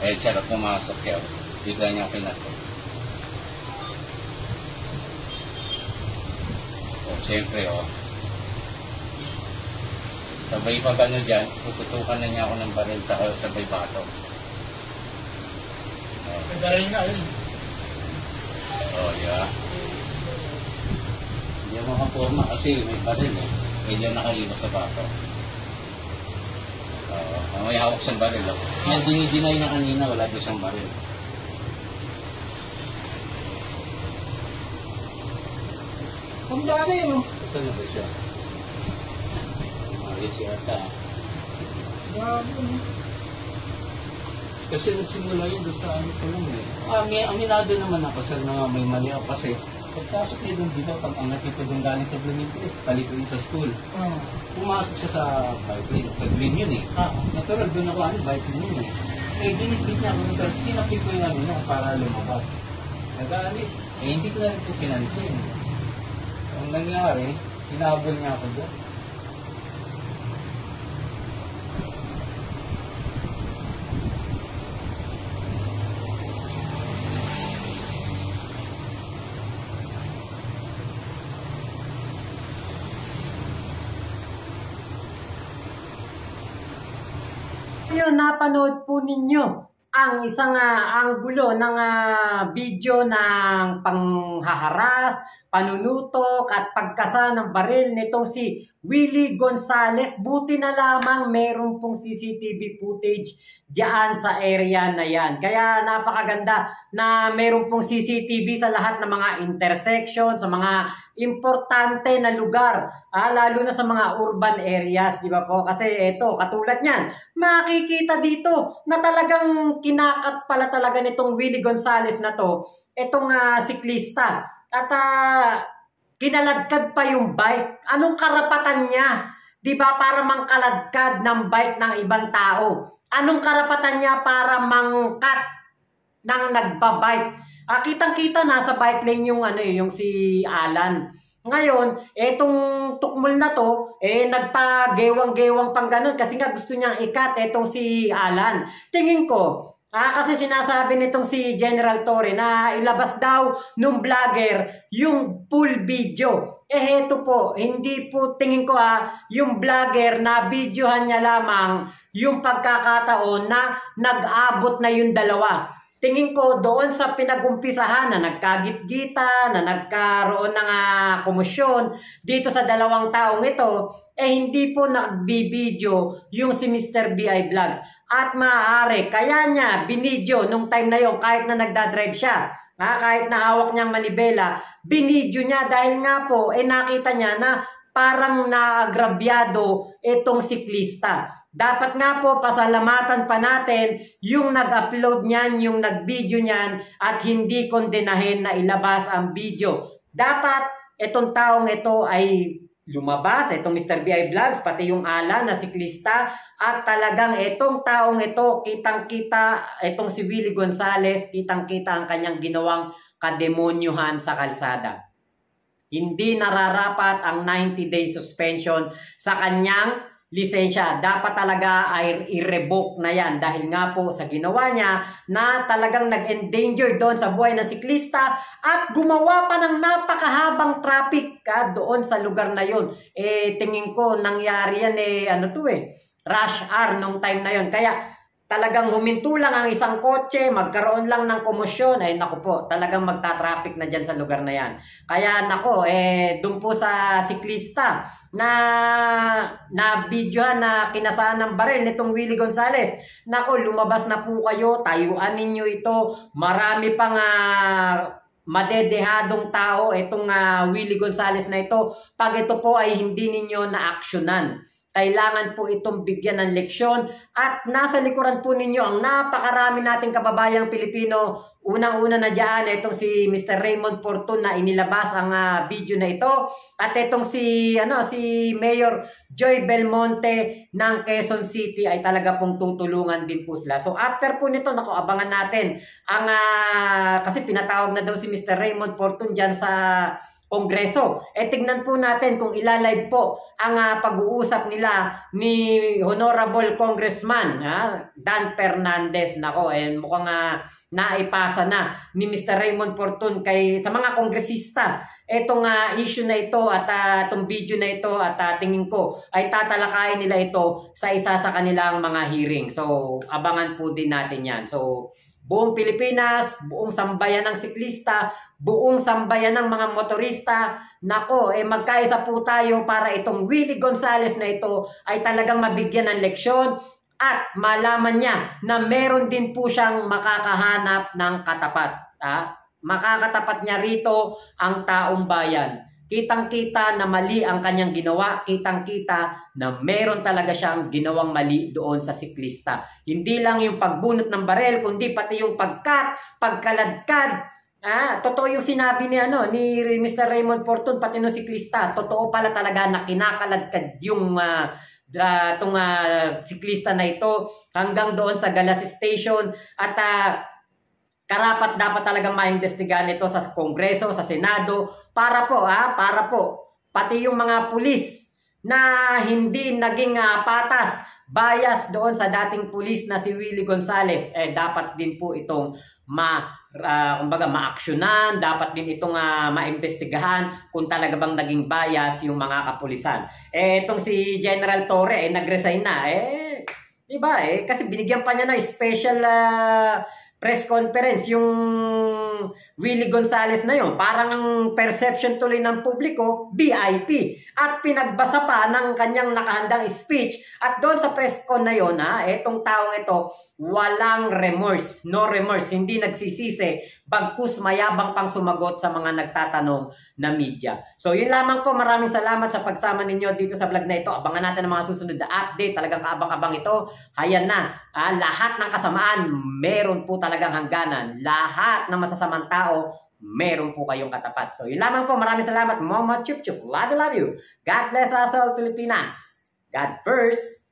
Eh, siya na pumasok siya. Bigla niya pinato. O, siyempre, o. Sabay pag ano dyan, tututukan na niya ako ng baril sa sabay bato. Nagaling nga yun. Oh, yeah. Hindi ako makaporma kasi may baril eh. Medyo nakaiwas sa bato. May hawak siyang baril. Yan, dinidinay na kanina, wala doon siyang baril. Ang dali yun. Saan na ba siya? Malis yata. Grabe. Kasi nagsimula yun doon sa ano ko lang eh. Aminado naman ako sir na may mali ako kasi pagpasok niya doon dito, pag angat ito doon galing sa Blooming Tree, balik ko yun sa school. Pumasok siya sa bike lane, sa green yun eh. Natural doon ako, bike lane yun eh. Eh, dinitbit niya ako, tinapit ko yung ano na para lumabas. Nagalit. Eh, hindi ko na rin ito pinansin. Ang nangyari, hinabol niya ako doon. Ngayon, napanood po ninyo ang isang anggulo ng video ng panghaharas, panunutok at pagkasa ng baril nitong si Willie Gonzales. Buti na lamang meron pong CCTV footage diyan sa area na yan. Kaya napakaganda na meron pong CCTV sa lahat ng mga intersection, sa mga importante na lugar, lalo na sa mga urban areas, di ba po? Kasi ito, katulad niyan, makikita dito na talagang kinakat pala talaga nitong Willie Gonzales na to, itong siklista. At kinaladkad pa yung bike. Anong karapatan niya? Di ba para mangkaladkad ng bike ng ibang tao? Anong karapatan niya para mangkat ng nagbabike? Kitang-kita na sa bike lane yung yung si Alan. Ngayon, etong tukmol na to, nagpa-gewang-gewang pang ganun kasi nga gusto niyang ikat etong si Alan. Tingin ko, kasi sinasabi nitong si General Torre na ilabas daw nung vlogger yung full video. Heto po, hindi po tingin ko yung vlogger na videohan niya lamang yung pagkakataon na nag-abot na yung dalawa. Tingin ko doon sa pinagumpisahan na nagkagit-gita, na nagkaroon ng komosyon dito sa dalawang taong ito, hindi po nagbibideo yung si Mr. BI Vlogs. At maaari, kaya niya binidyo nung time na yon kahit na nagdadrive siya, kahit na hawak niyang manibela, binidyo niya dahil nga po, nakita niya na parang naagrabyado itong siklista. Dapat nga po pasalamatan pa natin yung nag-upload niyan, yung nag-video niyan at hindi kondenahin na ilabas ang video. Dapat itong taong ito ay lumabas, itong Mr. BI Vlogs, pati yung Alan na siklista at talagang itong taong ito, kitang-kita, itong si Willie Gonzales, kitang-kita ang kanyang ginawang kademonyuhan sa kalsada. Hindi nararapat ang 90-day suspension sa kanyang lisensya. Dapat talaga ay i-revoke na yan dahil nga po sa ginawa niya na talagang nag-endanger doon sa buhay ng siklista at gumawa pa ng napakahabang traffic doon sa lugar na yon. Tingin ko nangyari yan rush hour nung time na yon. Kaya talagang huminto lang ang isang kotse, magkaroon lang ng komosyon, naku po, talagang magta-traffic na dyan sa lugar na yan. Kaya naku, doon po sa siklista na videohan na kinasaan ng baril nitong Willie Gonzales, naku, lumabas na po kayo, tayuan ninyo ito, marami pang madedehadong tao itong Willie Gonzales na ito, pag ito po ay hindi ninyo na-aksyonan. Kailangan po itong bigyan ng leksyon at nasa likuran po ninyo ang napakarami nating kababayang Pilipino. Unang-una na dyan, itong si Mr. Raymond Porton na inilabas ang video na ito. At itong si Mayor Joy Belmonte ng Quezon City ay talaga pong tutulungan din po sila. So after po nito, naku, abangan natin. Kasi pinatawag na daw si Mr. Raymond Porton dyan sa Kongreso. Tignan po natin kung ilalive po ang pag-uusap nila ni Honorable Congressman Dan Fernandez. Nako, mukhang naipasa na ni Mr. Raymond Porton sa mga kongresista etong issue na ito at itong video na ito, at tingin ko ay tatalakayin nila ito sa isa sa kanilang mga hearing. So, abangan po din natin yan. So, buong Pilipinas, buong sambayan ng siklista, buong sambayan ng mga motorista, nako, magkaisa po tayo para itong Willie Gonzales na ito ay talagang mabigyan ng leksyon at malaman niya na meron din po siyang makakahanap ng katapat. Makakatapat niya rito ang taong bayan. Kitang-kita na mali ang kanyang ginawa, kitang-kita na meron talaga siyang ginawang mali doon sa siklista. Hindi lang yung pagbunot ng barel, kundi pati yung pagkaladkad. Totoo yung sinabi ni Mr. Raymond Porton, pati no siklista. Totoo pala talaga na kinakaladkad yung siklista na ito hanggang doon sa Galas Station, at karapat dapat talagang maimbestigahan ito sa Kongreso, sa Senado, para po pati yung mga pulis na hindi naging patas, bias doon sa dating pulis na si Willie Gonzales, dapat din po itong ma-aksyonan, dapat din itong maimbestigahan kung talaga bang naging bias yung mga kapulisan. Itong si General Torre nag-resign na, diba kasi binigyan pa niya na special press conference yung Willie Gonzales na yun. Parang ang perception tuloy ng publiko, VIP. At pinagbasa pa ng kanyang nakahandang speech. At doon sa press con na yun, etong taong ito, walang remorse. No remorse. Hindi nagsisisi. Bagkus mayabang pang sumagot sa mga nagtatanong na media. So yun lamang po. Maraming salamat sa pagsama ninyo dito sa vlog na ito. Abangan natin ang mga susunod na update. Talagang kaabang-abang ito. Hayan na. Lahat ng kasamaan, meron po talagang hangganan. Lahat ng masasamang tao, meron po kayong katapat. So yun lamang po. Maraming salamat. Mama Chup Chup. Love you, love you. God bless us all, Pilipinas. God first.